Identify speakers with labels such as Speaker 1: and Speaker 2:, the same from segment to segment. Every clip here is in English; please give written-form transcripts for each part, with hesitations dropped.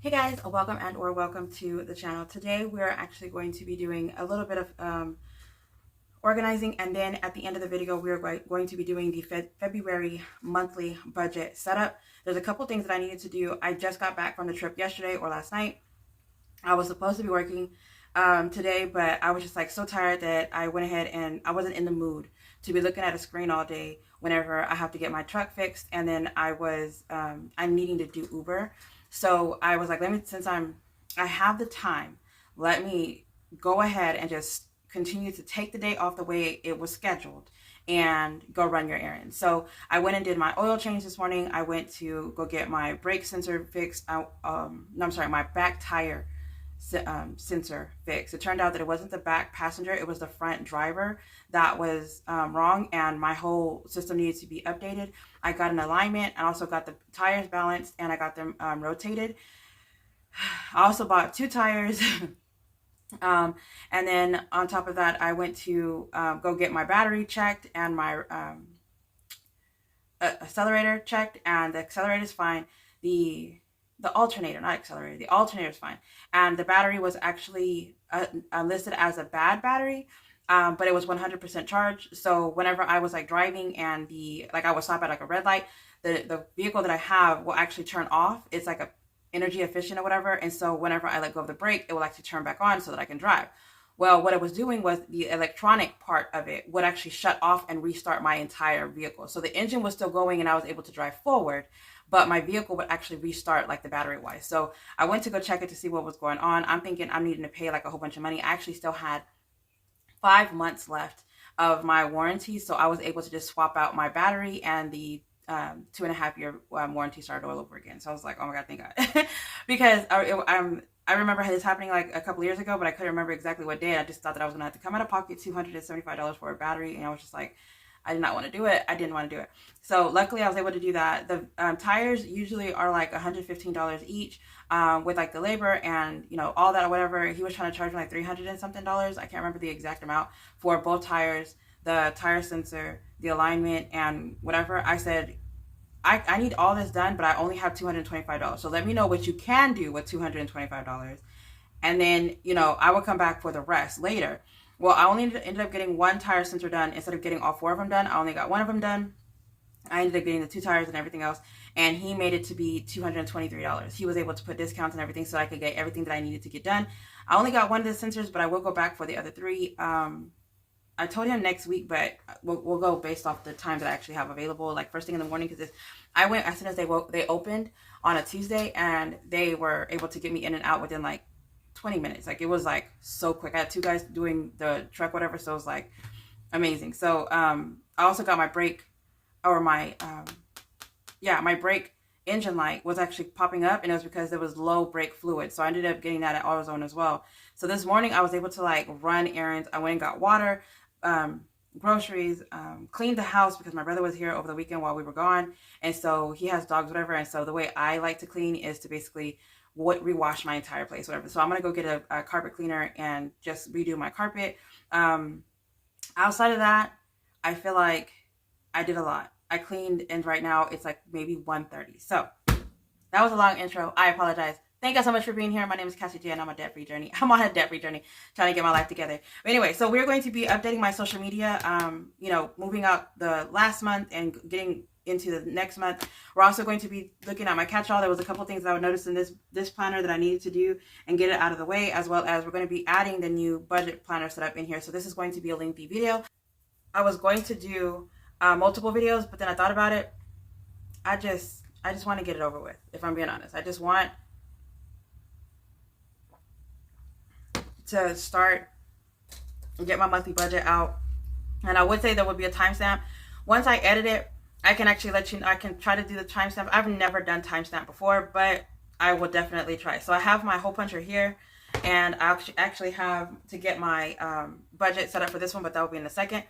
Speaker 1: Hey guys, welcome to the channel. Today we're actually going to be doing a little bit of organizing, and then at the end of the video we're going to be doing the February monthly budget setup. There's a couple things that I needed to do. I just got back from the trip yesterday or last night. I was supposed to be working today, but I was just like so tired that I went ahead and I wasn't in the mood to be looking at a screen all day whenever I have to get my truck fixed, and then I'm needing to do Uber. So I was like, since I have the time, let me go ahead and just continue to take the day off the way it was scheduled and go run your errands. So I went and did my oil change this morning. I went to go get my brake sensor fixed. My back tire sensor fixed. It turned out that it wasn't the back passenger, it was the front driver that was wrong, and my whole system needed to be updated. I got an alignment. I also got the tires balanced, and I got them rotated. I also bought 2 tires. And then on top of that, I went to go get my battery checked and my accelerator checked, and the accelerator is fine. The alternator, not accelerator, the alternator is fine. And the battery was actually listed as a bad battery, but it was 100% charged. So whenever I was like driving and I would stop at like a red light, the vehicle that I have will actually turn off. It's like a energy efficient or whatever. And so whenever I let go of the brake, it will actually turn back on so that I can drive. Well, what it was doing was the electronic part of it would actually shut off and restart my entire vehicle. So the engine was still going and I was able to drive forward, but my vehicle would actually restart like the battery wise. So I went to go check it to see what was going on. I'm thinking I'm needing to pay like a whole bunch of money. I actually still had 5 months left of my warranty. So I was able to just swap out my battery, and the 2.5-year warranty started all over again. So I was like, oh my God, thank God. Because I remember this happening like a couple years ago, but I couldn't remember exactly what day. I just thought that I was gonna have to come out of pocket $275 for a battery, and I was just like, I did not want to do it. I didn't want to do it. So luckily I was able to do that. The tires usually are like $115 each, with like the labor and all that or whatever. He was trying to charge me like $300 and something. I can't remember the exact amount for both tires, the tire sensor, the alignment, and whatever. I said, I need all this done, but I only have $225. So let me know what you can do with $225. And then, I will come back for the rest later. Well, I only ended up getting 1 tire sensor done instead of getting all 4 of them done. I only got 1 of them done. I ended up getting the 2 tires and everything else, and he made it to be $223. He was able to put discounts and everything so I could get everything that I needed to get done. I only got 1 of the sensors, but I will go back for the other 3. I told him next week, but we'll go based off the time that I actually have available, like first thing in the morning, because I went as soon as they opened on a Tuesday, and they were able to get me in and out within like 20 minutes. Like, it was like so quick. I had 2 guys doing the truck, whatever, so it was like amazing. So I also got my brake, or my my brake engine light was actually popping up, and it was because there was low brake fluid. So I ended up getting that at AutoZone as well. So this morning I was able to like run errands. I went and got water, groceries, cleaned the house because my brother was here over the weekend while we were gone, and so he has dogs, whatever. And so the way I like to clean is to basically rewash my entire place, whatever. So I'm gonna go get a carpet cleaner and just redo my carpet. Outside of that, I feel like I did a lot. I cleaned, and right now it's like maybe 1:30. So that was a long intro. I apologize. Thank you so much for being here. My name is Cassie J, and I'm on a debt-free journey, trying to get my life together. But anyway, so we're going to be updating my social media, moving out the last month and getting into the next month. We're also going to be looking at my catch-all. There was a couple things that I would notice in this planner that I needed to do and get it out of the way, as well as we're going to be adding the new budget planner setup in here. So this is going to be a lengthy video. I was going to do multiple videos, but then I thought about it. I just want to get it over with, if I'm being honest. I just want to start and get my monthly budget out. And I would say there would be a timestamp. Once I edit it, I can actually let you know. I can try to do the timestamp. I've never done timestamp before, but I will definitely try. So I have my hole puncher here, and I actually have to get my budget set up for this one, but that will be in a second.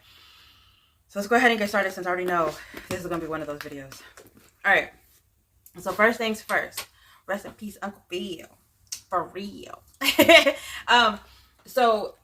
Speaker 1: So let's go ahead and get started, since I already know this is going to be one of those videos. All right. So first things first. Rest in peace, Uncle Bill. For real. So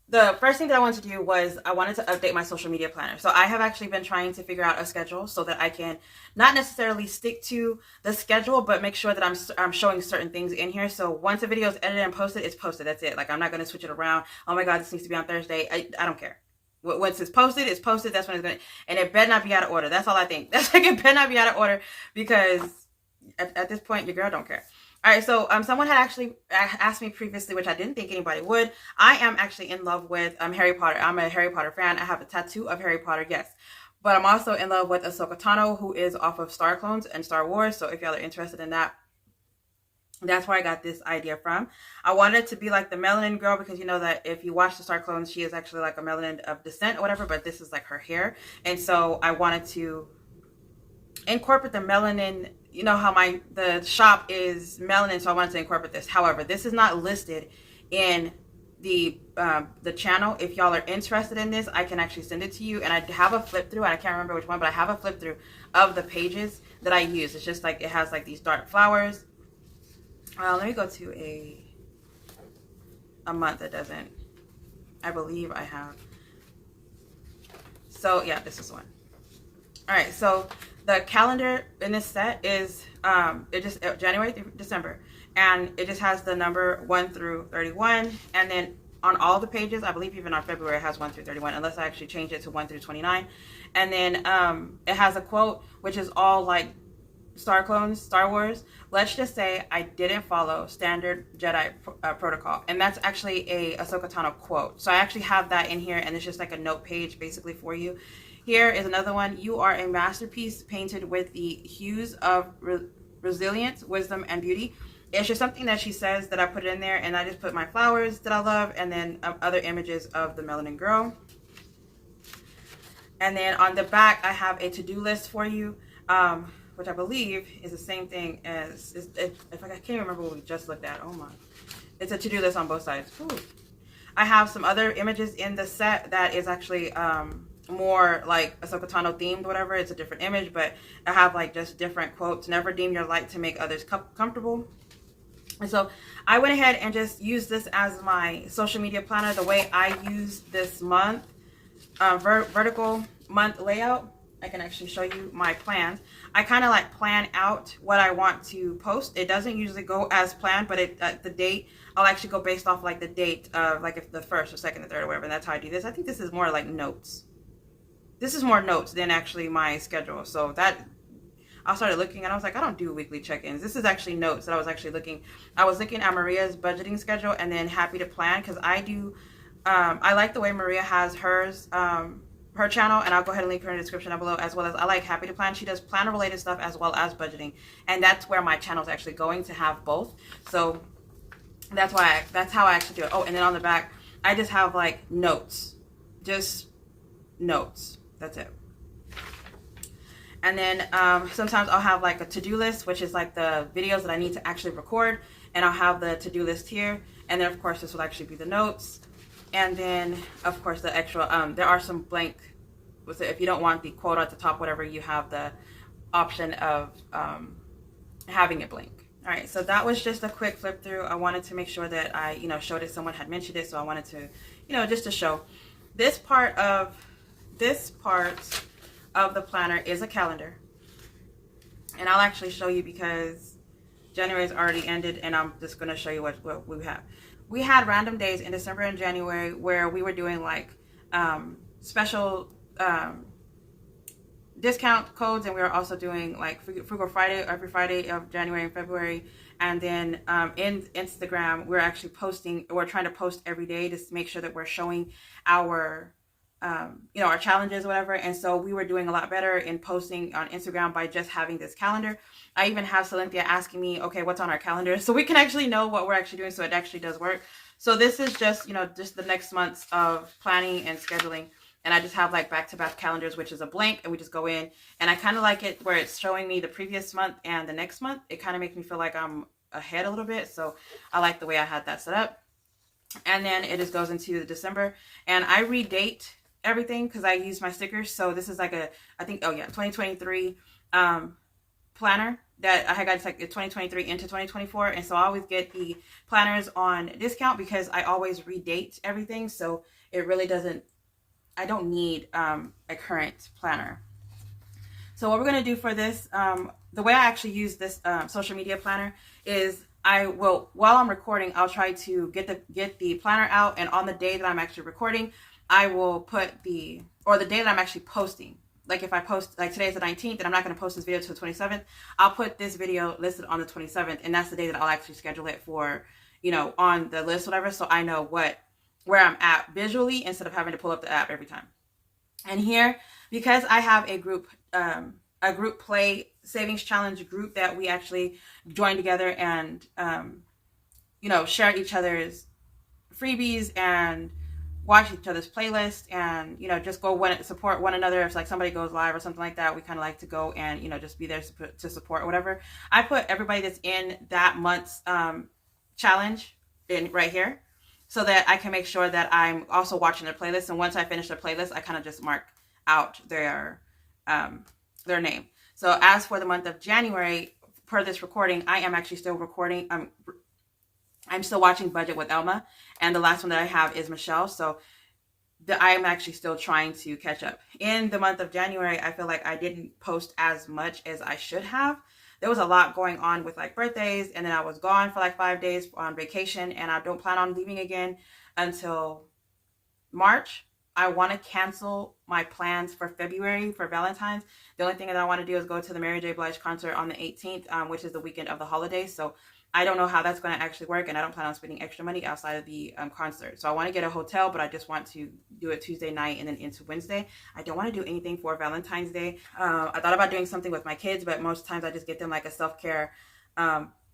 Speaker 1: the first thing that I wanted to do was I wanted to update my social media planner. So I have actually been trying to figure out a schedule so that I can not necessarily stick to the schedule, but make sure that I'm showing certain things in here. So once a video is edited and posted, it's posted. That's it. Like, I'm not going to switch it around. Oh my God, this needs to be on Thursday. I don't care. Once it's posted, it's posted. That's when it's going to, and it better not be out of order. That's all I think. That's like, it better not be out of order, because at this point, your girl don't care. All right, so someone had actually asked me previously, which I didn't think anybody would. I am actually in love with Harry Potter. I'm a Harry Potter fan. I have a tattoo of Harry Potter, yes. But I'm also in love with Ahsoka Tano, who is off of Star Clones and Star Wars. So if y'all are interested in that, that's where I got this idea from. I wanted it to be like the melanin girl, because you know that if you watch the Star Clones, she is actually like a melanin of descent or whatever, but this is like her hair. And so I wanted to incorporate the melanin. You know how the shop is melanin, so I wanted to incorporate this. However, this is not listed in the channel. If y'all are interested in this, I can actually send it to you. And I have a flip through, and I can't remember which one, but I have a flip through of the pages that I use. It's just like, it has like these dark flowers. Let me go to a month that doesn't, I believe I have. So yeah, this is one. All right, so the calendar in this set is January through December, and it just has the number 1 through 31, and then on all the pages, I believe even on February, it has 1 through 31, unless I actually change it to 1 through 29. And then it has a quote, which is all like Star Clones, Star Wars. Let's just say I didn't follow standard Jedi protocol, and that's actually a Ahsoka Tano quote. So I actually have that in here, and it's just like a note page basically for you. Here is another one. You are a masterpiece painted with the hues of resilience, wisdom, and beauty. It's just something that she says that I put in there, and I just put my flowers that I love, and then other images of the melanin girl. And then on the back, I have a to-do list for you, which I believe is the same thing as, if I can't remember what we just looked at. Oh my. It's a to-do list on both sides. Ooh. I have some other images in the set that is actually more like Ahsoka Tano themed, whatever. It's a different image, but I have like just different quotes. Never deem your light to make others comfortable. And so I went ahead and just used this as my social media planner. The way I use this month, vertical month layout, I can actually show you my plans. I kind of like plan out what I want to post. It doesn't usually go as planned, but the date, I'll actually go based off like the date of like if the 1st or 2nd or 3rd or whatever. And that's how I do this. I think this is more like notes. This is more notes than actually my schedule. So that, I started looking and I was like, I don't do weekly check-ins. This is actually notes that I was actually looking. I was looking at Maria's budgeting schedule and then Happy to Plan, because I do, I like the way Maria has hers, her channel, and I'll go ahead and link her in the description down below, as well as I like Happy to Plan. She does planner related stuff as well as budgeting, and that's where my channel is actually going to have both. So that's how I actually do it. Oh, and then on the back, I just have like notes, just notes. That's it. And then sometimes I'll have like a to-do list, which is like the videos that I need to actually record, and I'll have the to-do list here. And then of course this will actually be the notes. And then of course the extra, there are some blank, if you don't want the quote at the top, whatever, you have the option of having it blank. All right, so that was just a quick flip through. I wanted to make sure that I, showed it. Someone had mentioned it, so I wanted to, just to show. This part of the planner is a calendar, and I'll actually show you because January's already ended, and I'm just going to show you what we have. We had random days in December and January where we were doing like special discount codes, and we were also doing like Frugal Friday every Friday of January and February. And then in Instagram, we're actually we're trying to post every day to make sure that we're showing our our challenges or whatever. And so we were doing a lot better in posting on Instagram by just having this calendar. I even have Cynthia asking me, okay, what's on our calendar? So we can actually know what we're actually doing. So it actually does work. So this is just, just the next months of planning and scheduling. And I just have like back-to-back calendars, which is a blank, and we just go in. And I kind of like it where it's showing me the previous month and the next month. It kind of makes me feel like I'm ahead a little bit. So I like the way I had that set up. And then it just goes into the December. And I redate everything because I use my stickers. So this is like I think, 2023 planner. that I had got like 2023 into 2024, and so I always get the planners on discount because I always redate everything. So it really doesn't. I don't need a current planner. So what we're gonna do for this, the way I actually use this social media planner is I will, while I'm recording, I'll try to get the planner out, and on the day that I'm actually recording, I will put the day that I'm actually posting. Like if I post, like today's the 19th, and I'm not going to post this video till the 27th, I'll put this video listed on the 27th, and that's the day that I'll actually schedule it for, on the list, whatever, so I know where I'm at visually instead of having to pull up the app every time. And here, because I have a group play savings challenge group that we actually join together and, share each other's freebies and watch each other's playlists and, just support one another. If like somebody goes live or something like that, we kind of like to go and, just be there to support or whatever. I put everybody that's in that month's challenge in right here, so that I can make sure that I'm also watching their playlist. And once I finish their playlist, I kind of just mark out their name. So as for the month of January, per this recording, I am actually still recording. I'm still watching Budget with Elma, and the last one that I have is Michelle. So I am actually still trying to catch up. In the month of January, I feel like I didn't post as much as I should have. There was a lot going on with like birthdays, and then I was gone for like 5 days on vacation, and I don't plan on leaving again until March. I want to cancel my plans for February for Valentine's. The only thing that I want to do is go to the Mary J. Blige concert on the 18th, which is the weekend of the holidays. So I don't know how that's going to actually work, and I don't plan on spending extra money outside of the concert. So I want to get a hotel, but I just want to do it Tuesday night and then into Wednesday. I don't want to do anything for Valentine's Day. I thought about doing something with my kids, but most times I just get them like a self-care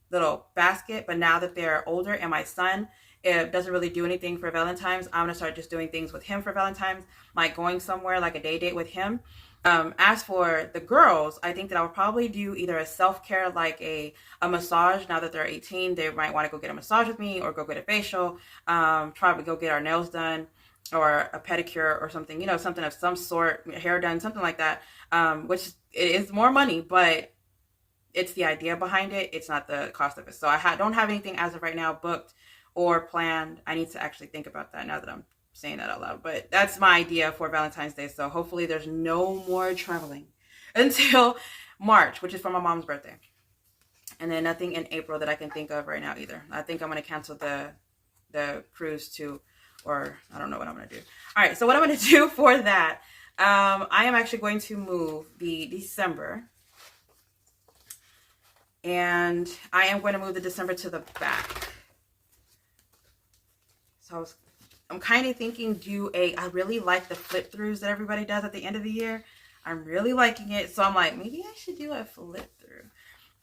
Speaker 1: little basket. But now that they're older and my son doesn't really do anything for Valentine's, I'm going to start just doing things with him for Valentine's, like going somewhere like a day date with him. As for the girls, I think that I would probably do either a self-care, like a massage. Now that they're 18, they might want to go get a massage with me or go get a facial, probably go get our nails done or a pedicure or something, something of some sort, hair done, something like that, which it is more money, but it's the idea behind it. It's not the cost of it. So I don't have anything as of right now booked or planned. I need to actually think about that now that I'm saying that out loud, but that's my idea for Valentine's Day. So hopefully there's no more traveling until March, which is for my mom's birthday, and then nothing in April that I can think of right now either. I think I'm going to cancel the cruise too, or I don't know what I'm going to do. All right, so what I'm going to do for that, I am actually going to move the December, and I am going to move the December to the back. So I'm kind of thinking I really like the flip throughs that everybody does at the end of the year. I'm really liking it. So I'm like, maybe I should do a flip through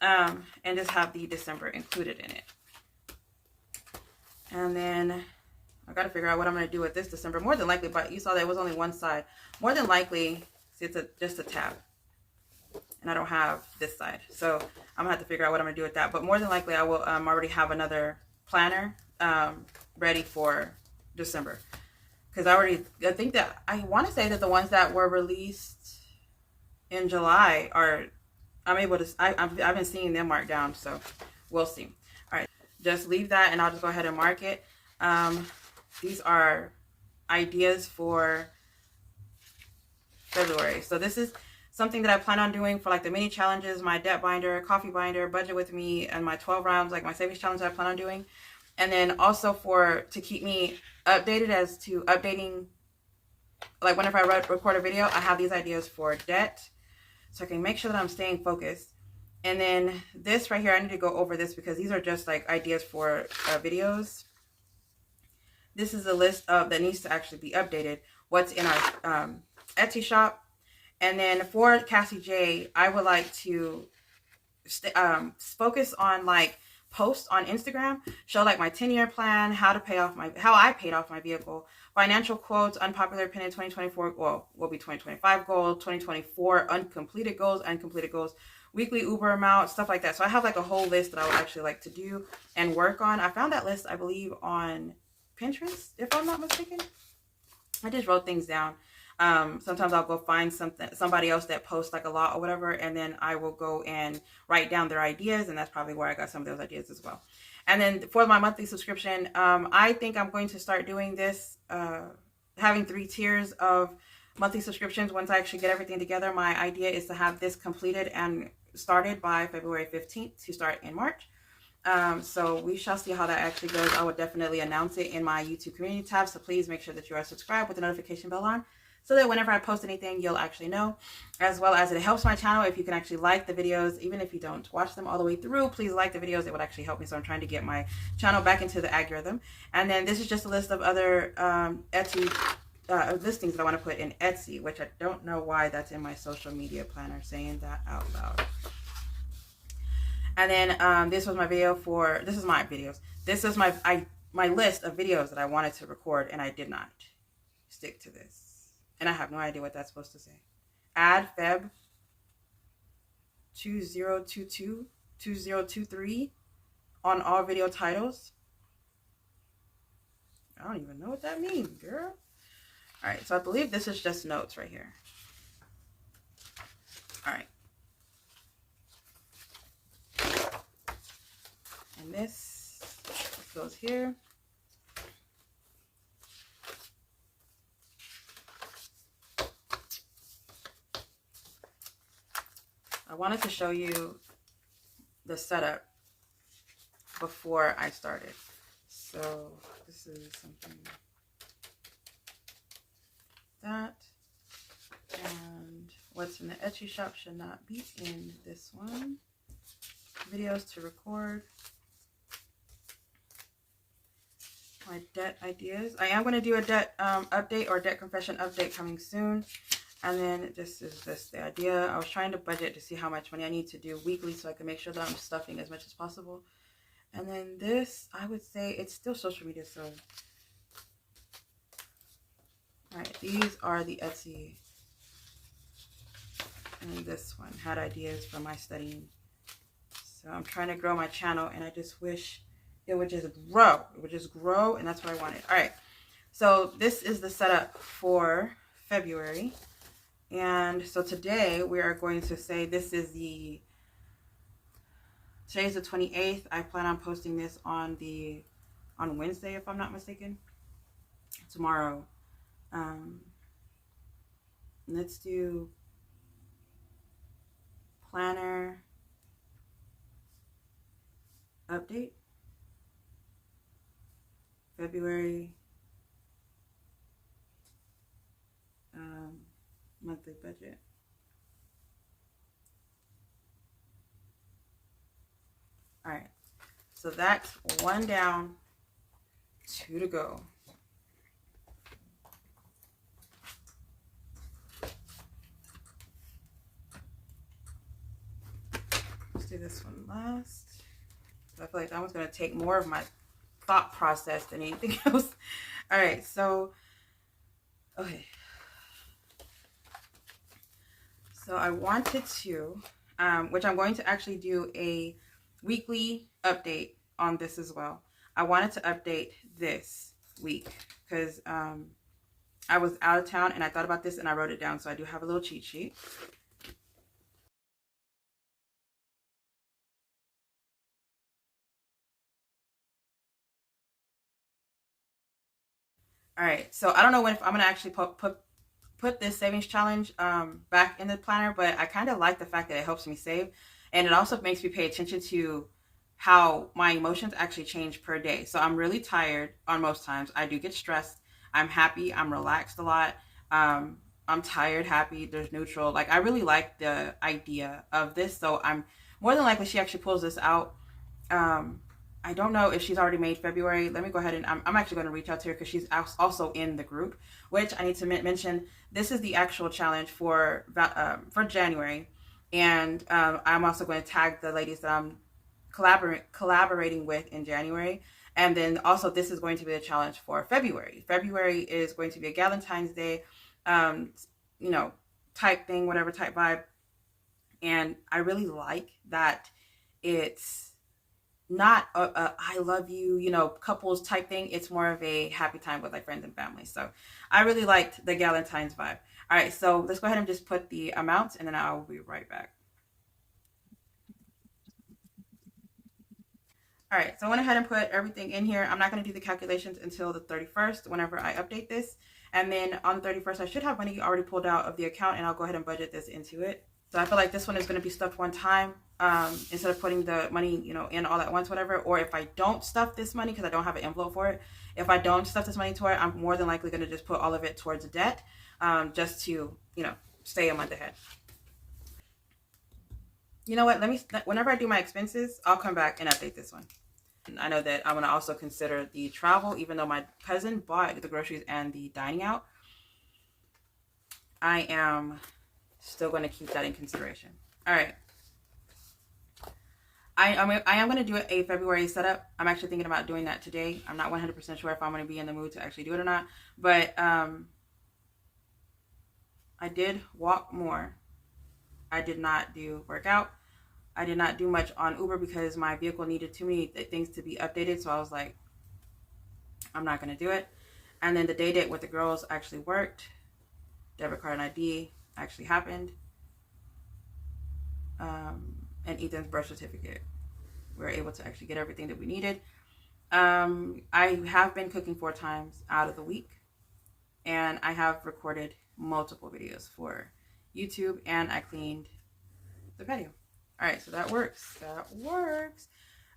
Speaker 1: and just have the December included in it. And then I got to figure out what I'm going to do with this December. More than likely, but you saw that it was only one side. More than likely, see, it's just a tab. And I don't have this side. So I'm going to have to figure out what I'm going to do with that. But more than likely, I will already have another planner ready for December, because I think that I want to say that the ones that were released in July I've been seeing them marked down, so we'll see. All right, just leave that and I'll just go ahead and mark it. These are ideas for February. So this is something that I plan on doing for like the mini challenges, my debt binder, coffee binder, budget with me, and my 12 rounds, like my savings challenge that I plan on doing. And then also to keep me updated as to updating, like whenever I record a video, I have these ideas for debt, so I can make sure that I'm staying focused. And then this right here, I need to go over this because these are just like ideas for videos. This is a list that needs to actually be updated, what's in our Etsy shop. And then for Cassie J, I would like to focus on like posts on Instagram, show like my 10-year plan, how I paid off my vehicle, financial quotes, unpopular opinion 2024, well, will be 2025 goal, 2024 uncompleted goals, weekly Uber amount, stuff like that. So I have like a whole list that I would actually like to do and work on. I found that list, I believe, on Pinterest, if I'm not mistaken. I just wrote things down. Sometimes I'll go find somebody else that posts like a lot or whatever, and then I will go and write down their ideas, and that's probably where I got some of those ideas as well. And then for my monthly subscription, I think I'm going to start doing this, having 3 tiers of monthly subscriptions. Once I actually get everything together, my idea is to have this completed and started by February 15th to start in March. So we shall see how that actually goes. I will definitely announce it in my YouTube community tab. So please make sure that you are subscribed with the notification bell on, so that whenever I post anything, you'll actually know. As well as it helps my channel if you can actually like the videos. Even if you don't watch them all the way through, please like the videos. It would actually help me. So I'm trying to get my channel back into the algorithm. And then this is just a list of other Etsy listings that I want to put in Etsy, which I don't know why that's in my social media planner, saying that out loud. And then this was my video for, this is my videos. This is my list of videos that I wanted to record, and I did not stick to this. And I have no idea what that's supposed to say. Add Feb 2022, 2023 on all video titles. I don't even know what that means, girl. All right, so I believe this is just notes right here. All right. And this goes here. I wanted to show you the setup before I started. So this is something that, and what's in the Etsy shop should not be in this one. Videos to record. My debt ideas. I am going to do a debt update or debt confession update coming soon. And then this is the idea. I was trying to budget to see how much money I need to do weekly so I can make sure that I'm stuffing as much as possible. And then this, I would say it's still social media, so. Alright, these are the Etsy. And this one had ideas for my studying. So I'm trying to grow my channel, and I just wish it would just grow. It would just grow, and that's what I wanted. All right, so this is the setup for February. And so today we are going to say this is today's the 28th. I plan on posting this on Wednesday, if I'm not mistaken. Tomorrow. Let's do planner update. February monthly budget. All right, so that's 1 down, 2 to go. Let's do this one last. I feel like that one's going to take more of my thought process than anything else. All right, so okay. So I wanted to, which I'm going to actually do a weekly update on this as well. I wanted to update this week because I was out of town and I thought about this and I wrote it down. So I do have a little cheat sheet. All right, so I don't know if I'm going to actually put this savings challenge back in the planner, but I kind of like the fact that it helps me save, and it also makes me pay attention to how my emotions actually change per day. So I'm really tired on most times. I do get stressed. I'm happy. I'm relaxed a lot. I'm tired, happy, there's neutral. Like, I really like the idea of this. So I'm more than likely she actually pulls this out. I don't know if she's already made February. Let me go ahead and I'm actually going to reach out to her because she's also in the group, which I need to mention. This is the actual challenge for January. And I'm also going to tag the ladies that I'm collaborating with in January. And then also this is going to be the challenge for February. February is going to be a Galentine's Day, you know, type thing, whatever type vibe. And I really like that it's not a I love you, you know, couples type thing. It's more of a happy time with like friends and family. So I really liked the Galentine's vibe. All right, so let's go ahead and just put the amounts, and then I'll be right back. All right, so I went ahead and put everything in here. I'm not going to do the calculations until the 31st whenever I update this. And then on the 31st, I should have money already pulled out of the account, and I'll go ahead and budget this into it. So I feel like this one is going to be stuffed one time instead of putting the money, in all at once, whatever. Or if I don't stuff this money, because I don't have an envelope for it, if I don't stuff this money to it, I'm more than likely going to just put all of it towards debt just to, stay a month ahead. You know what? Whenever I do my expenses, I'll come back and update this one. I know that I'm going to also consider the travel, even though my cousin bought the groceries and the dining out. I am still going to keep that in consideration. All right. I am going to do a February setup. I'm actually thinking about doing that today. I'm not 100% sure if I'm going to be in the mood to actually do it or not. But I did walk more. I did not do workout. I did not do much on Uber because my vehicle needed too many things to be updated. So I was like, I'm not going to do it. And then the day date with the girls actually worked. Debit card and ID actually happened. And Ethan's birth certificate. We were able to actually get everything that we needed. I have been cooking 4 times out of the week. And I have recorded multiple videos for YouTube. And I cleaned the patio. All right, so that works. That works.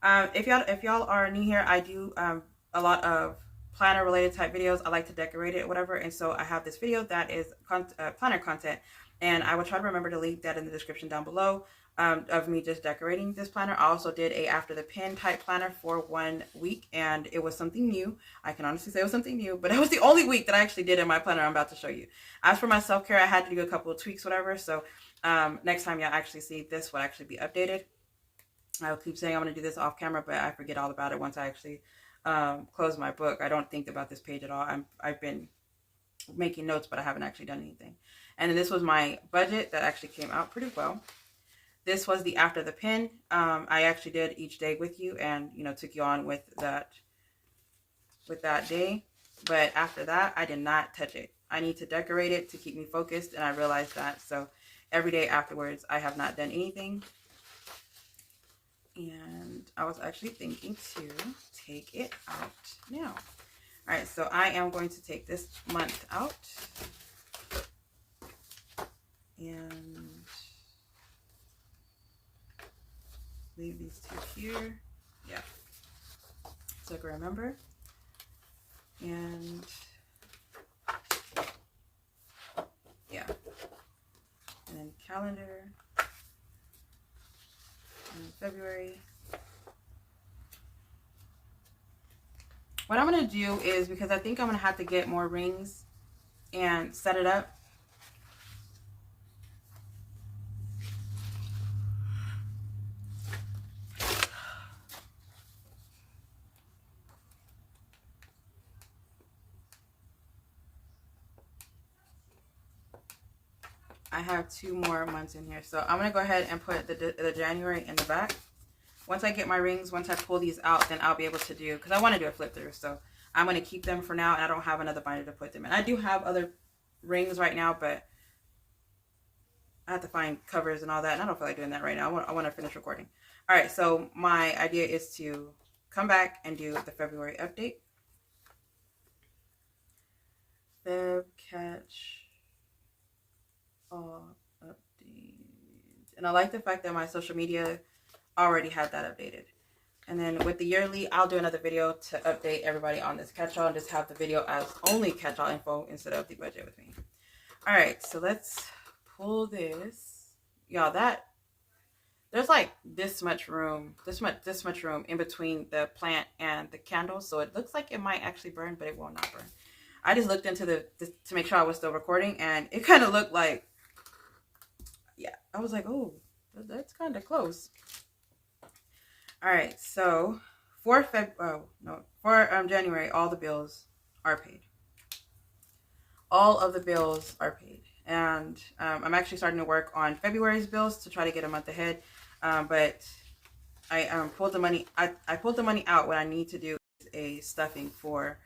Speaker 1: If y'all are new here, I do a lot of planner related type videos. I like to decorate it, whatever. And so I have this video that is planner content, and I will try to remember to link that in the description down below of me just decorating this planner. I also did a after the pin type planner for 1 week, and it was something new. I can honestly say it was something new, but it was the only week that I actually did in my planner I'm about to show you. As for my self-care, I had to do a couple of tweaks, whatever. So next time y'all actually see this will actually be updated. I'll keep saying I'm going to do this off camera, but I forget all about it once I actually close my book. I don't think about this page at all. I've been making notes, but I haven't actually done anything. And then this was my budget that actually came out pretty well. This was the after the pin. I actually did each day with you and, took you on with that day. But after that, I did not touch it. I need to decorate it to keep me focused, and I realized that. So every day afterwards, I have not done anything. And I was actually thinking to take it out now. All right, so I am going to take this month out. And leave these 2 here. Yeah. So I can remember. And yeah. And then calendar. And February. What I'm going to do is, because I think I'm going to have to get more rings and set it up. I have 2 more months in here. So I'm going to go ahead and put the January in the back. Once I get my rings, once I pull these out, then I'll be able to do, because I want to do a flip through. So I'm going to keep them for now, and I don't have another binder to put them in. I do have other rings right now, but I have to find covers and all that, and I don't feel like doing that right now. I want to finish recording. All right, so my idea is to come back and do the February update. Feb catch all updates. And I like the fact that my social media already had that updated. And then with the yearly, I'll do another video to update everybody on this catch-all and just have the video as only catch-all info instead of the budget with me. All right, so let's pull this. Y'all, there's like this much room in between the plant and the candles. So it looks like it might actually burn, but it will not burn. I just looked into to make sure I was still recording, and it kind of looked like, yeah, I was like, oh, that's kind of close. All right, so for January, all the bills are paid. All of the bills are paid, and I'm actually starting to work on February's bills to try to get a month ahead. But I pulled the money. I pulled the money out. What I need to do is a stuffing for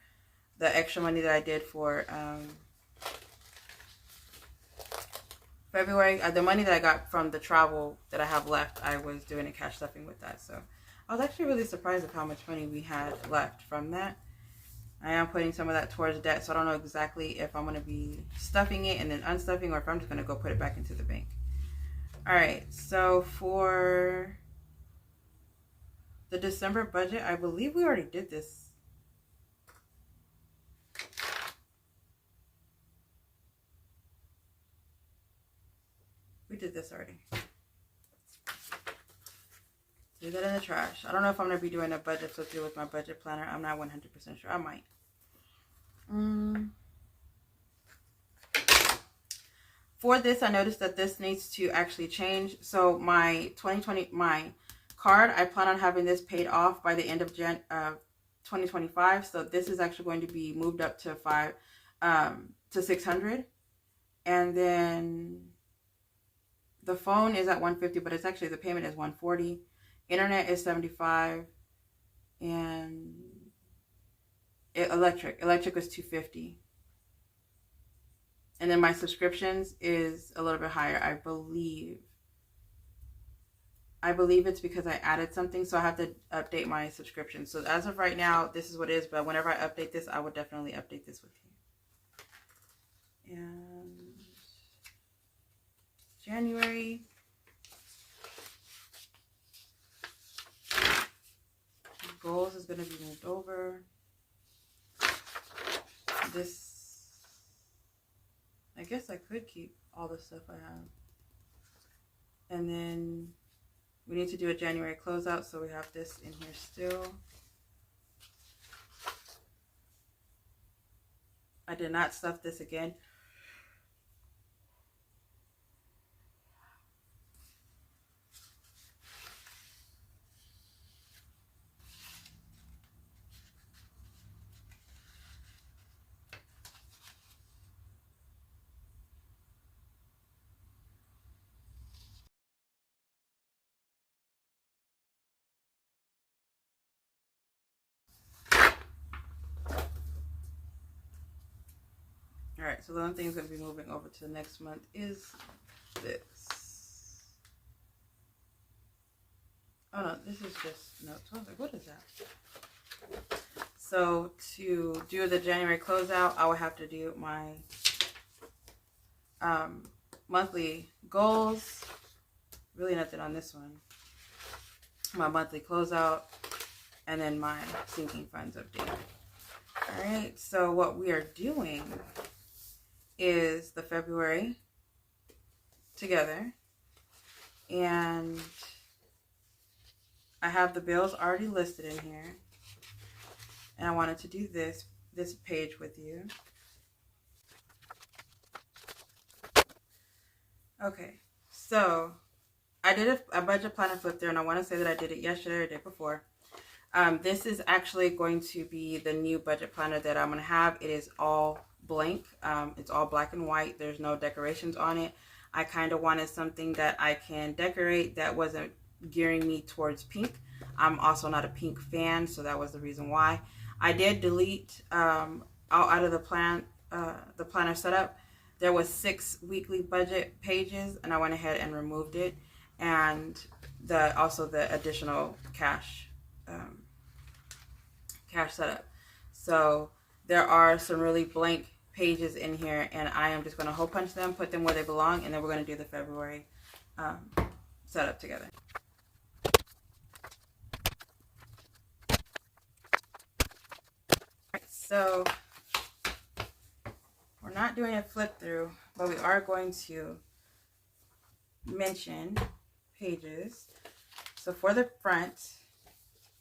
Speaker 1: the extra money that I did for February, the money that I got from the travel that I have left, I was doing a cash stuffing with that. So I was actually really surprised at how much money we had left from that. I am putting some of that towards debt, so I don't know exactly if I'm going to be stuffing it and then unstuffing, or if I'm just going to go put it back into the bank. All right, so for the December budget, I believe we already did this. We did this already. Leave that in the trash. I don't know if I'm going to be doing a budget flip through with my budget planner. I'm not 100% sure. I might. For this, I noticed that this needs to actually change. So my my card, I plan on having this paid off by the end of 2025. So this is actually going to be moved up to to 600. And then the phone is at 150, but it's actually, the payment is 140. Internet is 75. And electric was 250. And then my subscriptions is a little bit higher, I believe. I believe it's because I added something, so I have to update my subscription. So as of right now, this is what it is, but whenever I update this, I would definitely update this with you. And January. Goals is going to be moved over. This, I guess I could keep all the stuff I have. And then we need to do a January closeout, so we have this in here still. I did not stuff this again. All right, so the only thing that's going to be moving over to the next month is this. Oh no, this is just notes. I was like, what is that? So to do the January closeout, I would have to do my monthly goals. Really nothing on this one. My monthly closeout, and then my sinking funds update. All right, so what we are doing is the February together, and I have the bills already listed in here, and I wanted to do this page with you. Okay, so I did a budget planner flip through, and I want to say that I did it yesterday or the day before. This is actually going to be the new budget planner that I'm going to have. It is all blank. It's all black and white. There's no decorations on it. I kind of wanted something that I can decorate that wasn't gearing me towards pink. I'm also not a pink fan, so that was the reason why. I did delete out of the planner setup. There was 6 weekly budget pages, and I went ahead and removed it, and also the additional cash setup. So there are some really blank pages in here, and I am just going to hole punch them, put them where they belong, and then we're going to do the February setup together. So we're not doing a flip through, but we are going to mention pages. So for the front,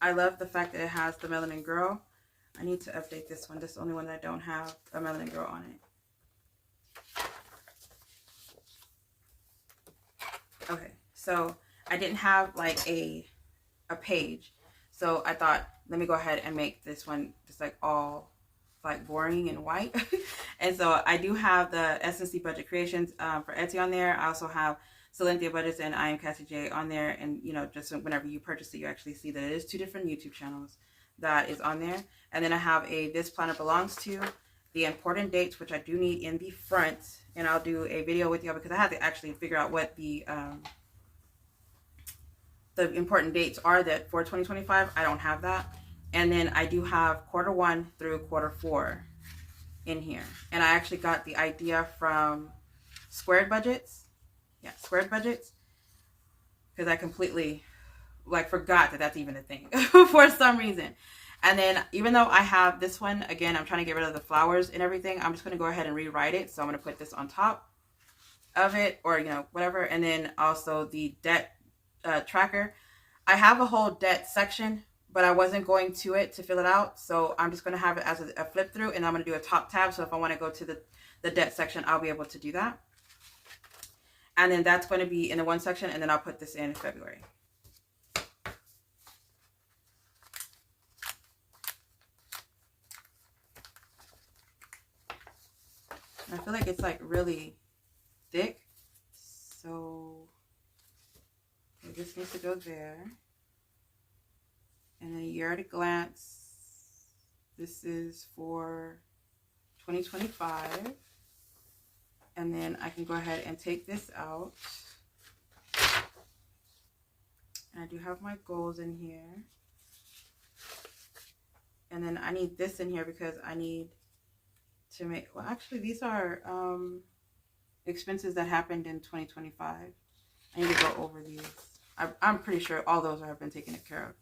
Speaker 1: I love the fact that it has the Melanin Girl. I need to update this one. This is the only one that I don't have a Melanin Girl on it. Okay, so I didn't have like a page. So I thought, let me go ahead and make this one just like all like boring and white. And so I do have the SNC Budget Creations for Etsy on there. I also have Cynthia Budgets and IAMCASSIEJ on there. And, you know, just whenever you purchase it, you actually see that it is 2 different YouTube channels that is on there. And then I have a This Planner Belongs To the important dates, which I do need in the front, and I'll do a video with y'all because I had to actually figure out what the important dates are that for 2025. I don't have that. And then I do have Q1 through Q4 in here. And I actually got the idea from Squared Budgets. Yeah, Squared Budgets. Because I completely forgot that that's even a thing for some reason. And then even though I have this one, again, I'm trying to get rid of the flowers and everything. I'm just going to go ahead and rewrite it. So I'm going to put this on top of it, or, whatever. And then also the debt tracker. I have a whole debt section, but I wasn't going to it to fill it out. So I'm just going to have it as a flip through, and I'm going to do a top tab. So if I want to go to the debt section, I'll be able to do that. And then that's going to be in the one section, and then I'll put this in February. I feel like it's really thick. So this needs to go there. And then a year at a glance. This is for 2025. And then I can go ahead and take this out. And I do have my goals in here. And then I need this in here because I need to make, well, actually these are expenses that happened in 2025. I need to go over these. I'm pretty sure all those have been taken care of.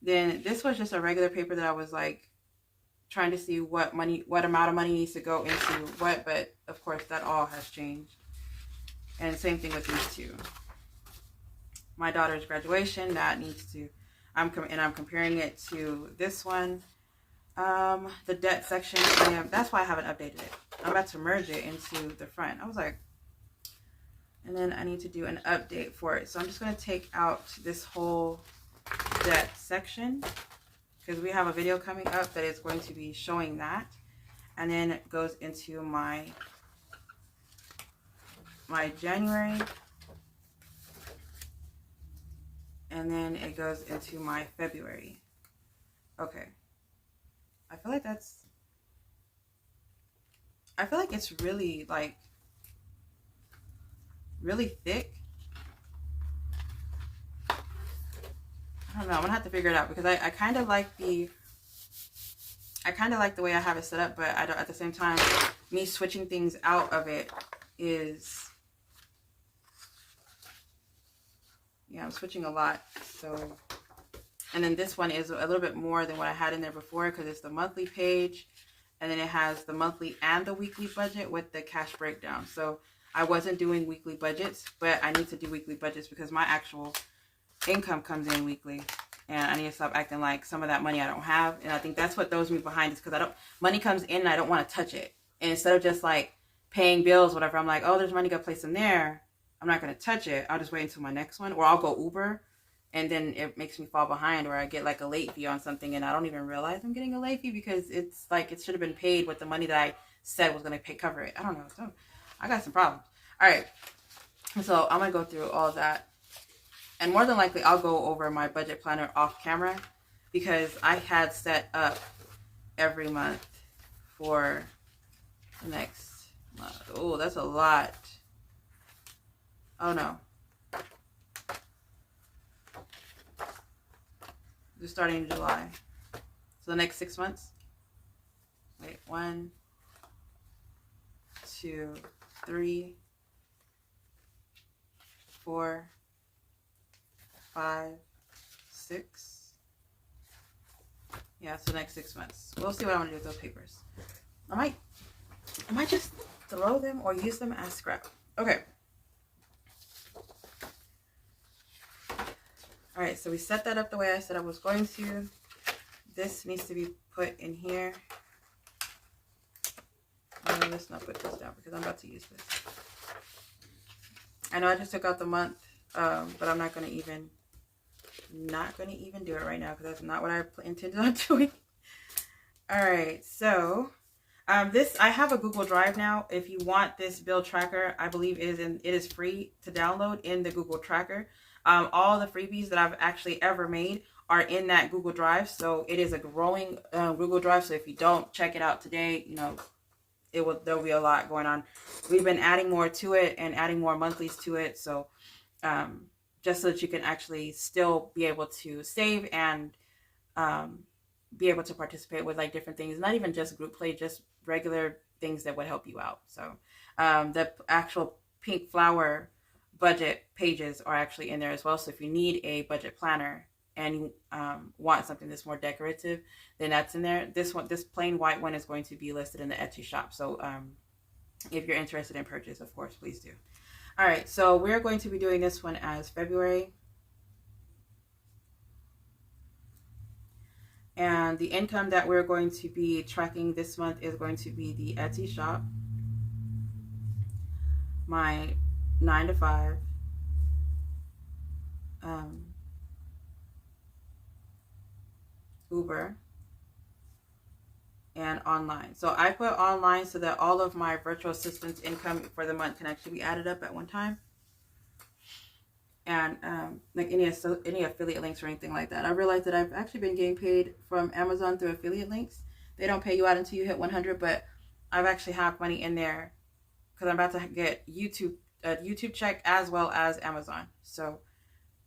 Speaker 1: Then this was just a regular paper that I was trying to see what amount of money needs to go into what, but of course that all has changed. And same thing with these two. My daughter's graduation, that needs to, I'm comparing it to this one. The debt section, that's why I haven't updated it. I'm about to merge it into the front. I was like, and then I need to do an update for it. So I'm just going to take out this whole debt section because we have a video coming up that is going to be showing that. And then it goes into my January. And then it goes into my February. Okay. I feel like it's really really thick. I don't know. I'm gonna have to figure it out because I kind of like the way I have it set up, but I don't, at the same time, me switching things out of it is, yeah, I'm switching a lot. So, and then this one is a little bit more than what I had in there before because it's the monthly page, and then it has the monthly and the weekly budget with the cash breakdown. So I wasn't doing weekly budgets, but I need to do weekly budgets because my actual income comes in weekly, and I need to stop acting like some of that money I don't have. And I think that's what throws me behind, is because money comes in and I don't want to touch it. And instead of just paying bills, whatever, I'm like, oh, there's money got placed in there, I'm not going to touch it. I'll just wait until my next one, or I'll go Uber, and then it makes me fall behind, or I get a late fee on something and I don't even realize I'm getting a late fee because it's it should have been paid with the money that I said was going to cover it. I don't know. So I got some problems. All right. So I'm going to go through all of that. And more than likely, I'll go over my budget planner off camera because I had set up every month for the next month. Oh, that's a lot. Oh, no. Just starting in July. So the next 6 months. Wait, 1, 2, 3, 4, 5, 6. Yeah, so the next 6 months. We'll see what I'm gonna do with those papers. I might just throw them or use them as scrap. Okay. All right, so we set that up the way I said I was going to. This needs to be put in here. Let's not put this down because I'm about to use this. I know I just took out the month, but I'm not gonna even do it right now because that's not what I intended on doing. All right, so I have a Google Drive now. If you want this bill tracker, I believe it is free to download in the Google Tracker. All the freebies that I've actually ever made are in that Google Drive. So it is a growing Google Drive. So if you don't check it out today, there'll be a lot going on. We've been adding more to it and adding more monthlies to it. So just so that you can actually still be able to save and be able to participate with like different things, not even just group play, just regular things that would help you out. So the actual pink flower budget pages are actually in there as well. So if you need a budget planner and you want something that's more decorative, then that's in there. This plain white one is going to be listed in the Etsy shop. So if you're interested in purchase, of course, please do. All right, so we're going to be doing this one as February. And the income that we're going to be tracking this month is going to be the Etsy shop, my 9 to 5, Uber, and online. So I put online so that all of my virtual assistants income for the month can actually be added up at one time. And like any affiliate links or anything like that. I realized that I've actually been getting paid from Amazon through affiliate links. They don't pay you out until you hit 100, but I've actually have money in there because I'm about to get a YouTube check as well as Amazon. So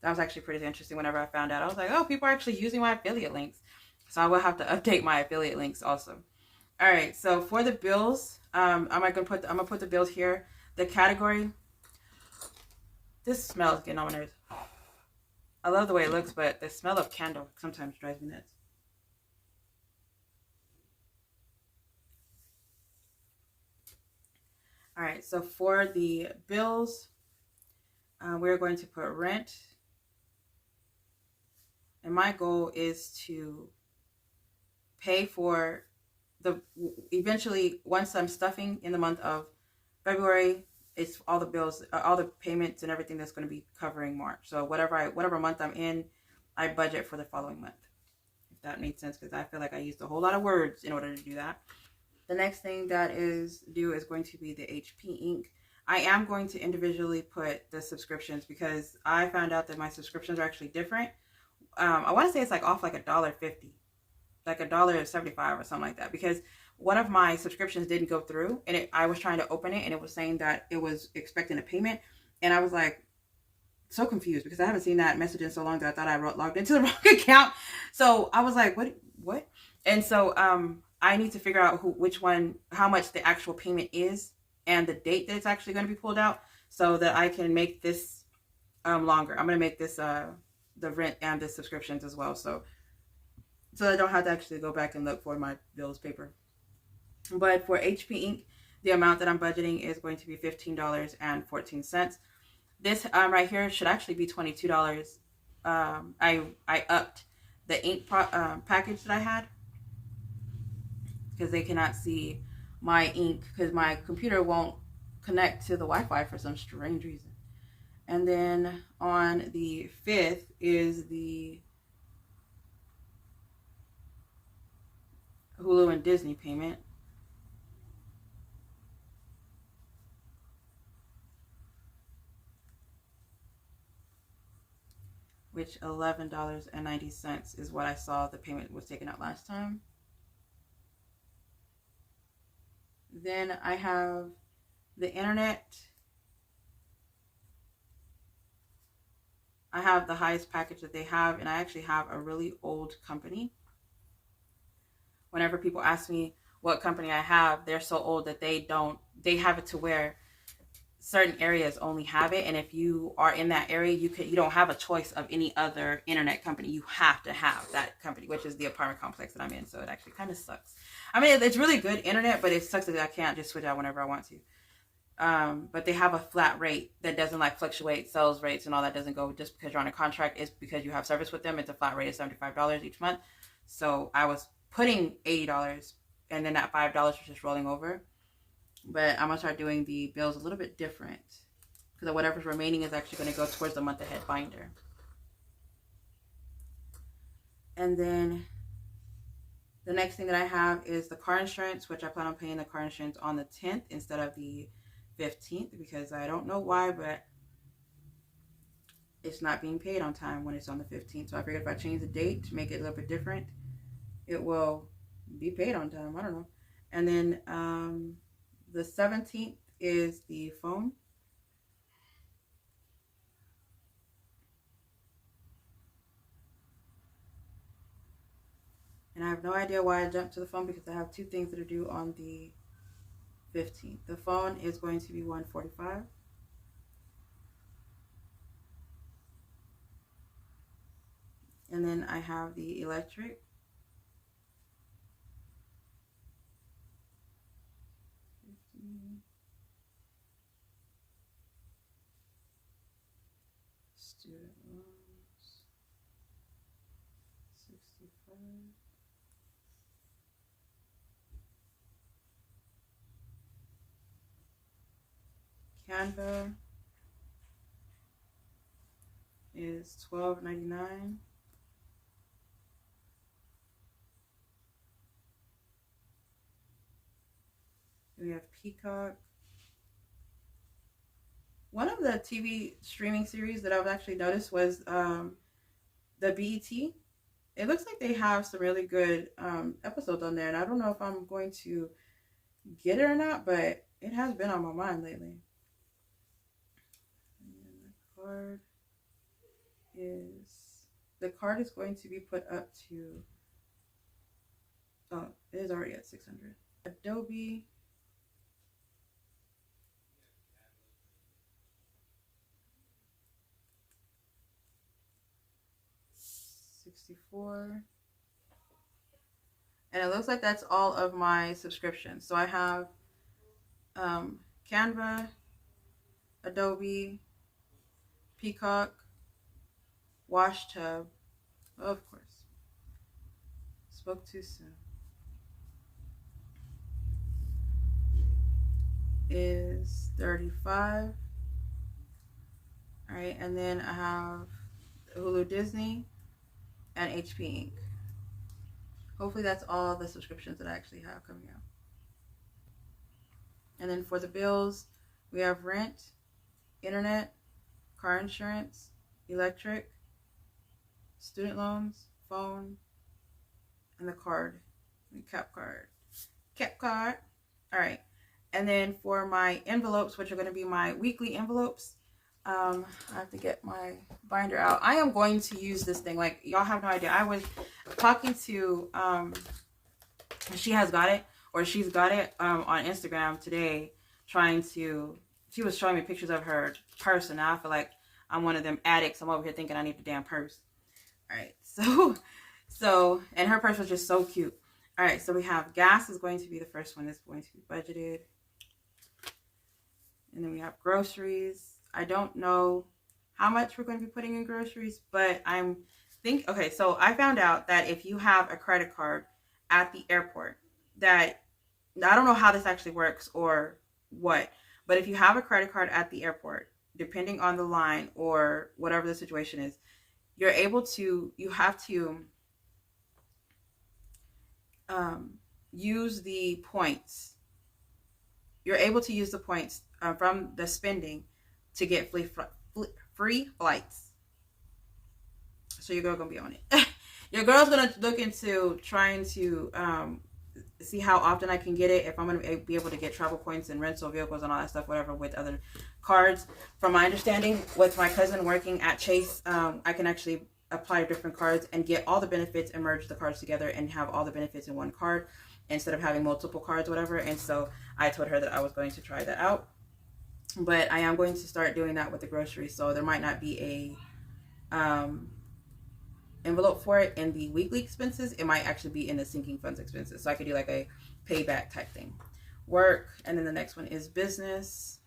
Speaker 1: that was actually pretty interesting whenever I found out. I was like, oh, people are actually using my affiliate links. So I will have to update my affiliate links also. All right, so for the bills, I'm gonna put the bills here. The category. This smell is getting on my nerves. I love the way it looks, but the smell of candle sometimes drives me nuts. All right, so for the bills, we're going to put rent. And my goal is to pay for eventually, once I'm stuffing in the month of February, it's all the bills, all the payments and everything that's going to be covering March. So whatever month I'm in, I budget for the following month. If that makes sense, because I feel like I used a whole lot of words in order to do that. The next thing that is due is going to be the HP ink. I am going to individually put the subscriptions because I found out that my subscriptions are actually different. I want to say it's like off like $1.50, like $1.75 or something like that, because one of my subscriptions didn't go through and I was trying to open it and it was saying that it was expecting a payment. And I was like so confused because I haven't seen that message in so long that I thought I logged into the wrong account. So I was like, what? And so I need to figure out how much the actual payment is and the date that it's actually going to be pulled out so that I can make this longer. I'm going to make this the rent and the subscriptions as well. So I don't have to actually go back and look for my bills paper. But for HP Ink, the amount that I'm budgeting is going to be $15.14. This right here should actually be $22. I upped the ink package that I had because they cannot see my ink because my computer won't connect to the Wi-Fi for some strange reason. And then on the 5th is the Hulu and Disney payment. Which $11.90 is what I saw the payment was taken out last time. Then I have the internet. I have the highest package that they have, and I actually have a really old company. Whenever people ask me what company I have, they're so old that they have it to where certain areas only have it, and if you are in that area, you don't have a choice of any other internet company. You have to have that company, which is the apartment complex that I'm in. So it actually kind of sucks. I mean, it's really good internet, but it sucks that I can't just switch out whenever I want to. But they have a flat rate that doesn't like fluctuate. Sales rates and all that doesn't go just because you're on a contract. It's because you have service with them. It's a flat rate of $75 each month. So I was putting $80, and then that $5 was just rolling over. But I'm going to start doing the bills a little bit different because whatever's remaining is actually going to go towards the month ahead binder. And then the next thing that I have is the car insurance, which I plan on paying the car insurance on the 10th instead of the 15th because I don't know why, but it's not being paid on time when it's on the 15th. So I figured if I change the date to make it a little bit different, it will be paid on time. I don't know. And then The 17th is the phone. And I have no idea why I jumped to the phone because I have two things that are due on the 15th. The phone is going to be $145. And then I have the electric. Student loans. 65. Canva is $12.99. We have Peacock. One of the TV streaming series that I've actually noticed was the BET. It looks like they have some really good episodes on there, and I don't know if I'm going to get it or not, but it has been on my mind lately. And then the card is going to be put up to, oh, it is already at 600. Adobe. $64. And it looks like that's all of my subscriptions. So I have Canva, Adobe, Peacock, Wash Tub, of course. Spoke too soon. Is $35. All right, and then I have Hulu Disney and HP Inc. Hopefully that's all the subscriptions that I actually have coming out. And then for the bills, we have rent, internet, car insurance, electric, student loans, phone, and the card, the cap card. All right. And then for my envelopes, which are going to be my weekly envelopes, I have to get my binder out. I am going to use this thing. Like, y'all have no idea. I was talking to, she's got it on Instagram today, she was showing me pictures of her purse, and now I feel like I'm one of them addicts. I'm over here thinking I need the damn purse. All right, so, and her purse was just so cute. All right, so we have gas is going to be the first one that's going to be budgeted. And then we have groceries. I don't know how much we're going to be putting in groceries, but okay, so I found out that if you have a credit card at the airport, that, I don't know how this actually works or what, but if you have a credit card at the airport, depending on the line or whatever the situation is, you have to use the points. You're able to use the points from the spending to get free flights. So your girl gonna be on it. Your girl's gonna look into trying to see how often I can get it, if I'm gonna be able to get travel points and rental vehicles and all that stuff, whatever, with other cards. From my understanding, with my cousin working at Chase, I can actually apply different cards and get all the benefits and merge the cards together and have all the benefits in one card instead of having multiple cards, whatever. And so I told her that I was going to try that out. But I am going to start doing that with the groceries. So there might not be a envelope for it in the weekly expenses. It might actually be in the sinking funds expenses. So I could do like a payback type thing. Work, and then the next one is business.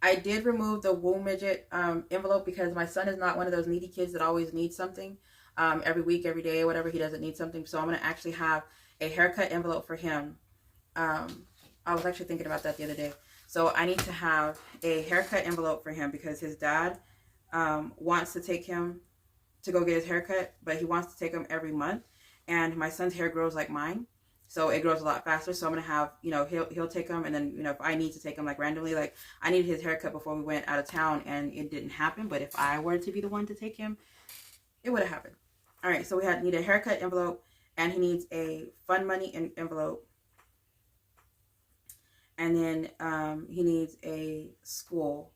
Speaker 1: I did remove the Woo Midget envelope because my son is not one of those needy kids that always needs something every week, every day, whatever. He doesn't need something. So I'm going to actually have a haircut envelope for him. I was actually thinking about that the other day. So I need to have a haircut envelope for him because his dad wants to take him to go get his haircut, but he wants to take him every month. And my son's hair grows like mine, so it grows a lot faster. So I'm gonna have, he'll take him, and then if I need to take him like randomly, like I needed his haircut before we went out of town, and it didn't happen. But if I were to be the one to take him, it would have happened. All right, so we need a haircut envelope, and he needs a fun money envelope, and then he needs a school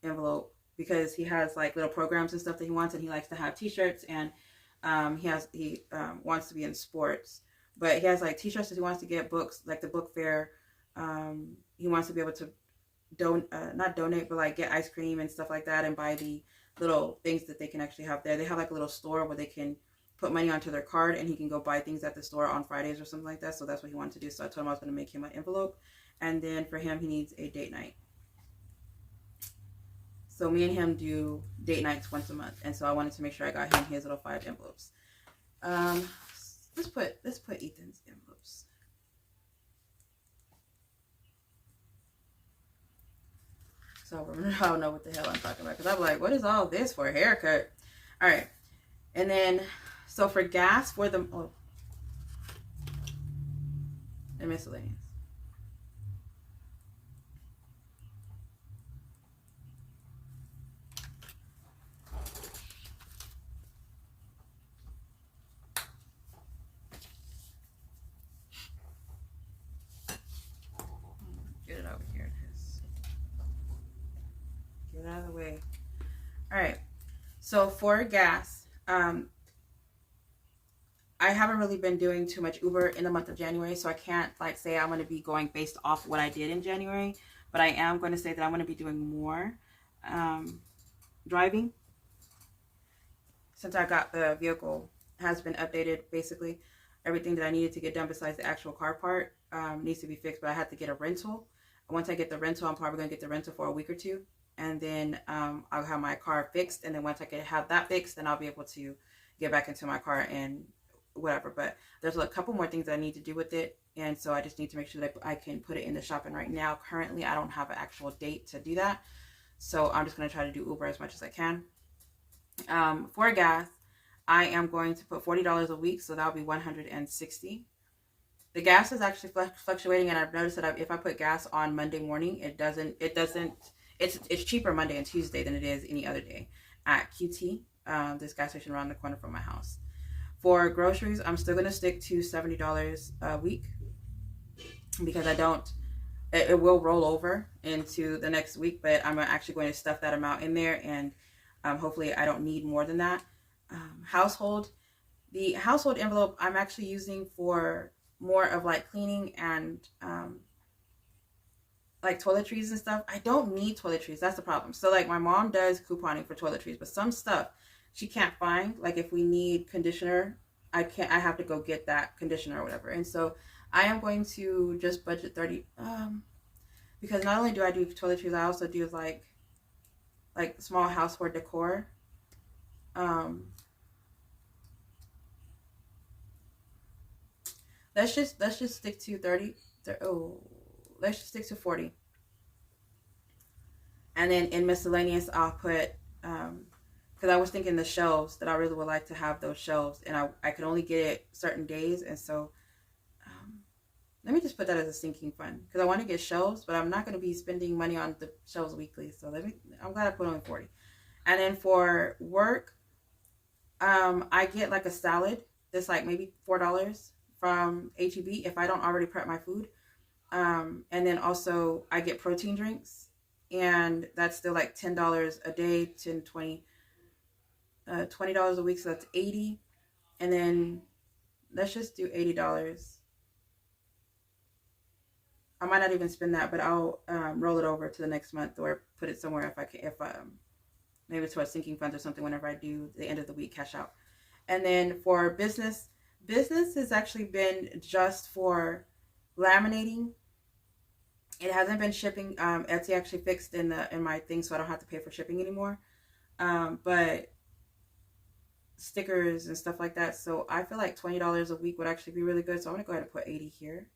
Speaker 1: envelope because he has like little programs and stuff that he wants, and he likes to have t-shirts, and he wants to be in sports, but he has like t-shirts that he wants to get, books like the book fair. He wants to be able to not donate, but like get ice cream and stuff like that, and buy the little things that they can actually have there. They have like a little store where they can put money onto their card, and he can go buy things at the store on Fridays or something like that. So that's what he wanted to do. So I told him I was going to make him an envelope, and then for him, he needs a date night. So me and him do date nights once a month, and so I wanted to make sure I got him his little 5 envelopes. Let's put Ethan's envelopes. So I don't know what the hell I'm talking about, because I'm like, what is all this for a haircut? All right, and then so for gas for the and miscellaneous. Get it over here. Get out of the way. All right. So for gas, I haven't really been doing too much Uber in the month of January, so I can't like say I'm going to be going based off what I did in January, but I am going to say that I'm going to be doing more driving since I got the vehicle has been updated. Basically, everything that I needed to get done besides the actual car part needs to be fixed, but I had to get a rental. Once I get the rental, I'm probably going to get the rental for a week or two, and then I'll have my car fixed, and then once I can have that fixed, then I'll be able to get back into my car and whatever. But there's a couple more things that I need to do with it, and so I just need to make sure that I can put it in the shop. And right now, currently, I don't have an actual date to do that, so I'm just going to try to do Uber as much as I can. For gas, I am going to put $40 a week, so that'll be $160. The gas is actually fluctuating, and I've noticed that if I put gas on Monday morning, it's cheaper Monday and Tuesday than it is any other day at QT, this gas station around the corner from my house. For groceries, I'm still going to stick to $70 a week because it will roll over into the next week, but I'm actually going to stuff that amount in there, and hopefully I don't need more than that. The household envelope I'm actually using for more of like cleaning and like toiletries and stuff. I don't need toiletries. That's the problem. So like my mom does couponing for toiletries, but some stuff she can't find. Like if we need conditioner, I have to go get that conditioner or whatever. And so I am going to just budget 30 because not only do I do toiletries, I also do like small household decor. Let's just stick to 30. Let's just stick to 40. And then in miscellaneous, I'll put because I was thinking the shelves, that I really would like to have those shelves, and I could only get it certain days, and so let me just put that as a sinking fund because I want to get shelves, but I'm not going to be spending money on the shelves weekly. So I'm glad I put only 40. And then for work, I get like a salad that's like maybe $4 from HEB if I don't already prep my food. And then also I get protein drinks, and that's still like $10 a day, 10, 20, $20 a week. So that's 80. And then let's just do $80. I might not even spend that, but I'll roll it over to the next month or put it somewhere if I can, maybe to a sinking fund or something whenever I do the end of the week cash out. And then for business has actually been just for laminating. It hasn't been shipping. Etsy actually fixed in my thing, so I don't have to pay for shipping anymore. But stickers and stuff like that. So I feel like $20 a week would actually be really good. So I'm gonna go ahead and put 80 here.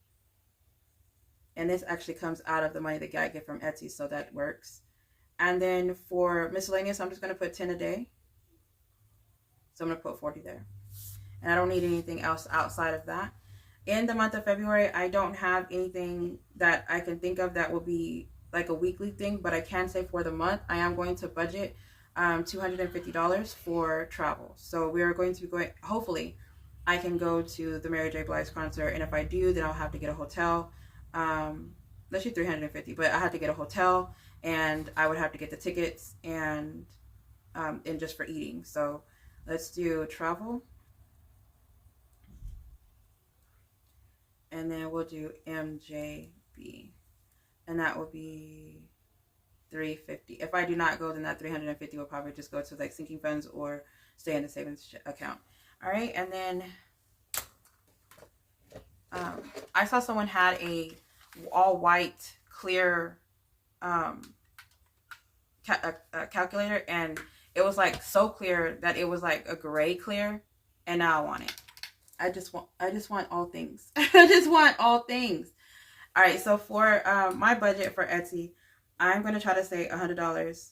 Speaker 1: And this actually comes out of the money that I get from Etsy, so that works. And then for miscellaneous, I'm just gonna put 10 a day. So I'm gonna put 40 there. And I don't need anything else outside of that. In the month of February, I don't have anything that I can think of that will be like a weekly thing, but I can say for the month, I am going to budget $250 for travel. So we are going to be going, hopefully, I can go to the Mary J. Blige concert, and if I do, then I'll have to get a hotel. Let's do 350, but I have to get a hotel, and I would have to get the tickets and just for eating. So let's do travel, and then we'll do MJB, and that will be 350. If I do not go, then that 350 will probably just go to like sinking funds or stay in the savings account. All right, and then I saw someone had a all white clear calculator, and it was like so clear that it was like a gray clear, and now I want it. I just want all things. I just want all things. All right, so for my budget for Etsy, I'm going to try to say $100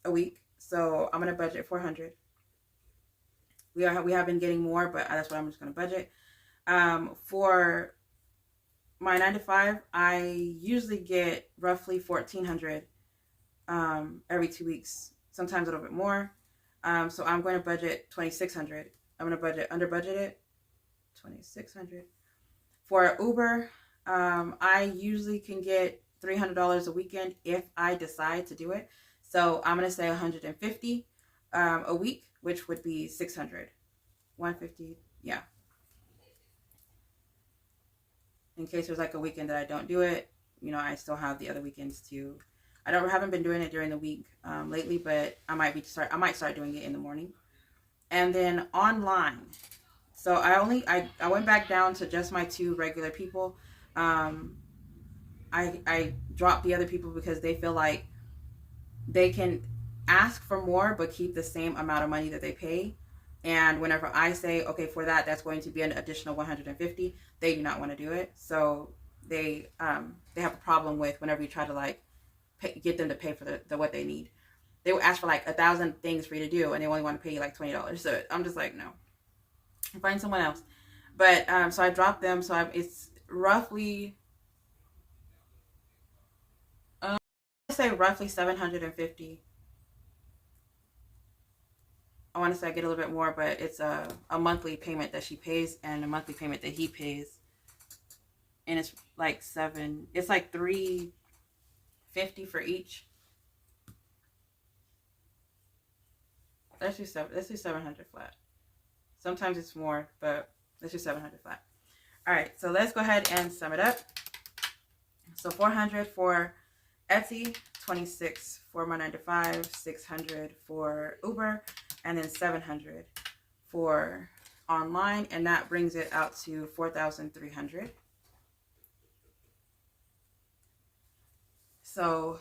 Speaker 1: a week. So I'm going to budget $400. We have been getting more, but that's what I'm just going to budget. For my 9 to 5, I usually get roughly $1,400 every 2 weeks, sometimes a little bit more. So I'm going to budget $2,600. I'm going to budget under budgeted $2,600. For Uber, I usually can get $300 a weekend if I decide to do it. So I'm going to say $150 a week, which would be $600. $150, yeah. In case there's like a weekend that I don't do it, you know, I still have the other weekends to. Haven't been doing it during the week lately, but I might start doing it in the morning. And then online, so I went back down to just my 2 regular people. I dropped the other people because they feel like they can ask for more but keep the same amount of money that they pay. And whenever I say, okay, for that's going to be an additional $150, they do not want to do it. So they have a problem with whenever you try to get them to pay for the what they need. They will ask for like 1,000 things for you to do, and they only want to pay you like $20. So I'm just like, no, find someone else. But so I dropped them. So it's roughly, I say roughly $750. I want to say I get a little bit more, but it's a monthly payment that she pays and a monthly payment that he pays. And it's like $350 for each. Let's do 700 flat. Sometimes it's more, but let's do 700 flat. All right, so let's go ahead and sum it up. So 400 for Etsy, 26 for my 9 to 5, 600 for Uber, and then 700 for online, and that brings it out to 4,300. So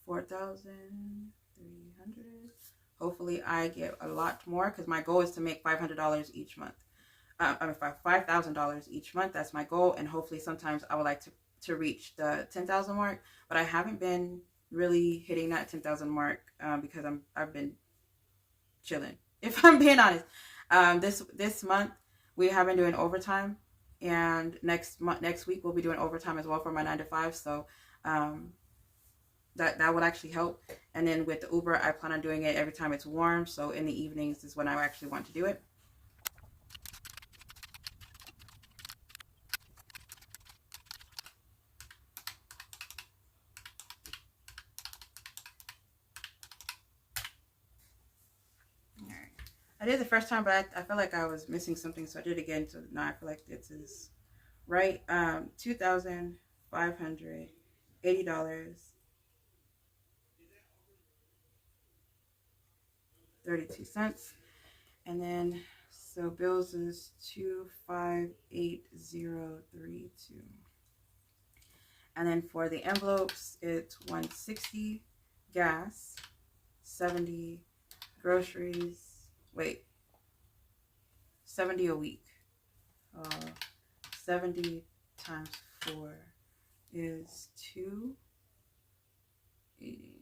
Speaker 1: 4,300. Hopefully I get a lot more, because my goal is to make $500 each month. $5,000 each month. That's my goal, and hopefully sometimes I would like to reach the 10,000 mark, but I haven't been really hitting that 10,000 mark because I've been chilling, if I'm being honest. This month we have been doing overtime, and next week we'll be doing overtime as well for my 9 to 5. So that would actually help. And then with the Uber, I plan on doing it every time it's warm. So in the evenings is when I actually want to do it. I did the first time, but I felt like I was missing something, so I did it again. So now I feel like this is right. $2,580.32, and then so bills is 258032, and then for the envelopes it's 160 gas, 70 groceries. Wait, 70 a week. 70 times 4 is 280.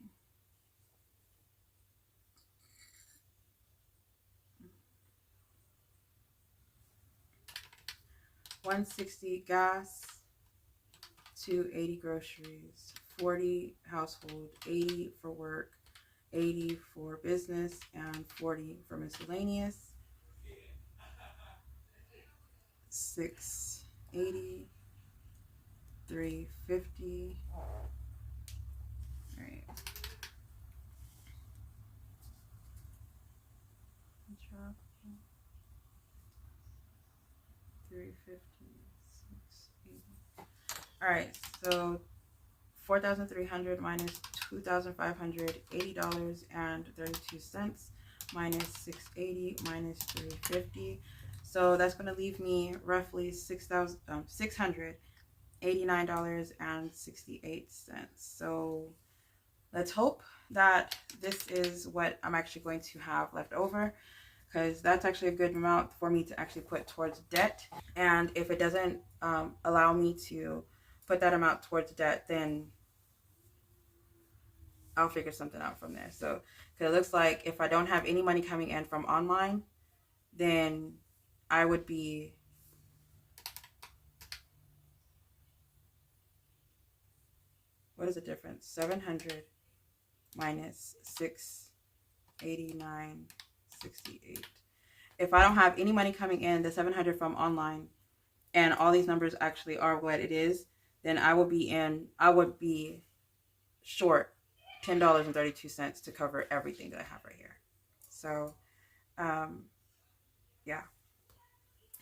Speaker 1: $160 gas, 280 groceries, 40 household, 80 for work, 80 for business, and 40 for miscellaneous. 680, 350. All right. 350, 680. All right, so 4,300 minus $2,580.32 minus 680 minus 350. So that's going to leave me roughly $689.68. So let's hope that this is what I'm actually going to have left over, because that's actually a good amount for me to actually put towards debt. And if it doesn't allow me to put that amount towards debt, then I'll figure something out from there. So, because it looks like if I don't have any money coming in from online, then I would be what is the difference? 700 minus 689.68. If I don't have any money coming in, the 700 from online, and all these numbers actually are what it is, then I would be short $10.32 to cover everything that I have right here. So, yeah,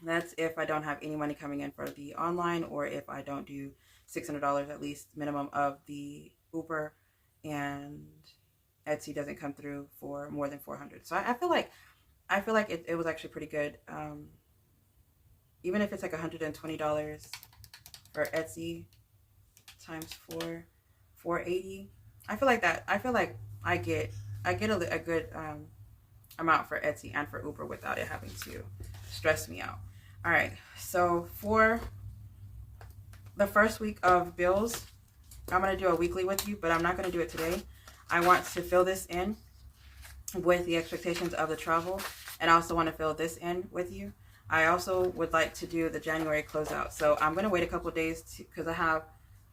Speaker 1: that's if I don't have any money coming in for the online, or if I don't do $600 at least minimum of the Uber, and Etsy doesn't come through for more than 400. So I feel like it was actually pretty good. Even if it's like $120 for Etsy times 480. I feel like I get a good amount for Etsy and for Uber without it having to stress me out. All right, so for the first week of bills, I'm going to do a weekly with you, but I'm not going to do it today. I want to fill this in with the expectations of the travel, and I also want to fill this in with you. I also would like to do the January closeout. So I'm going to wait a couple days because I have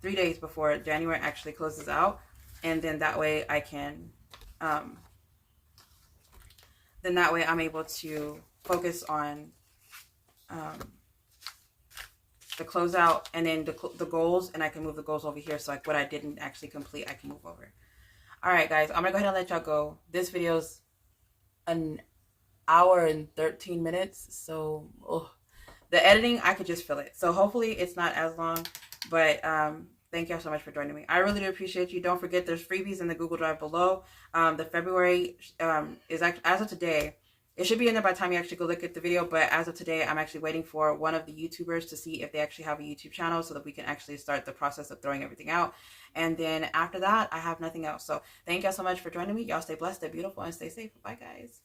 Speaker 1: 3 days before January actually closes out. And then that way I can, then that way I'm able to focus on the closeout, and then the goals, and I can move the goals over here. So like what I didn't actually complete, I can move over. All right, guys, I'm going to go ahead and let y'all go. This video's an hour and 13 minutes. So the editing, I could just feel it. So hopefully it's not as long, but thank y'all so much for joining me. I really do appreciate you. Don't forget, there's freebies in the Google Drive below. The February is actually, as of today, it should be in there by the time you actually go look at the video, but as of today, I'm actually waiting for one of the YouTubers to see if they actually have a YouTube channel so that we can actually start the process of throwing everything out. And then after that, I have nothing else. So thank y'all so much for joining me. Y'all stay blessed, stay beautiful, and stay safe. Bye, guys.